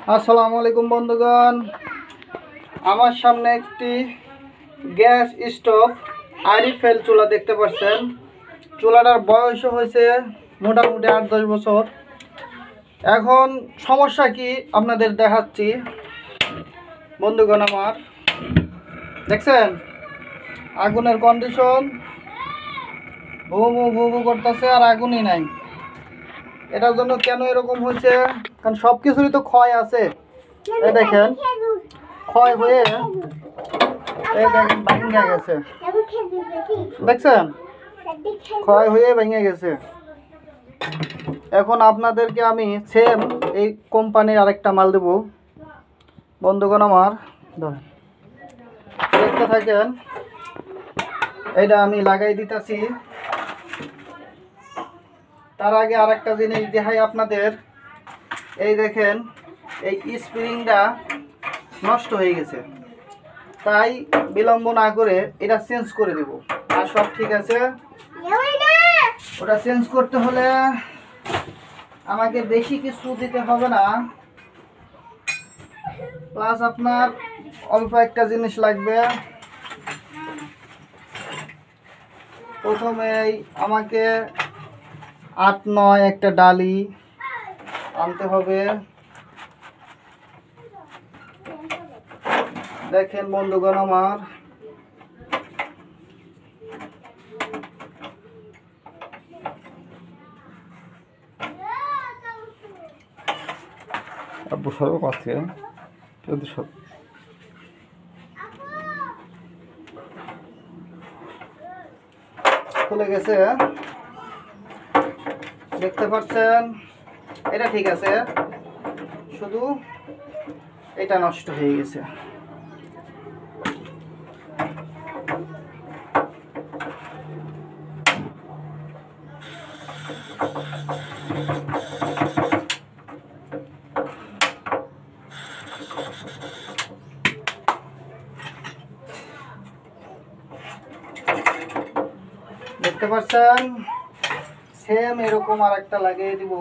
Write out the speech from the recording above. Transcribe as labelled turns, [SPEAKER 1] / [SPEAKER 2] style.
[SPEAKER 1] আসসালামু আলাইকুম বন্ধুগণ, আমার সামনে একটি গ্যাস স্টোভ আরিফেল চুলা দেখতে পাচ্ছেন। চুলাটার বয়স হয়েছে মোটামুটি 8-10 বছর। এখন সমস্যা কি আপনাদের দেখাচ্ছি বন্ধুগণ। আমার দেখছেন আগুনের কন্ডিশন ভু ভু করতেছে আর আগুনই নাই। এটার জন্য কেন এরকম হয়েছে? কারণ সব কিছুরই তো ক্ষয় আছে। এই দেখেন ক্ষয় হয়ে এই দেখেন ভেঙে গেছে, দেখছেন ক্ষয় হয়ে ভেঙে গেছে। এখন আপনাদেরকে আমি সেম এই কোম্পানির আরেকটা মাল দেব বন্ধুগণ। আমার ধরেন দেখতে থাকেন, এইটা আমি লাগাই দিতেছি। তার আগে আরেকটা জিনিস দেখাই আপনাদের। এই দেখেন এই স্প্রিংটা নষ্ট হয়ে গেছে, তাই বিলম্ব না করে এটা চেঞ্জ করে দেব। আর সব ঠিক আছে, ওটা চেঞ্জ করতে হলে আমাকে বেশি কিছু দিতে হবে না, প্লাস আপনার অল্প একটা জিনিস লাগবে। প্রথমেই আমাকে 8-9 একটা ডালি আনতে হবে। দেখেন বন্ধুগণ আমার খুলে গেছে, দেখতে পাচ্ছেন। এটা ঠিক আছে, শুধু এটা নষ্ট হয়ে গেছে। দেখতে পাচ্ছেন, সেম এরকম আর একটা লাগিয়ে দিব।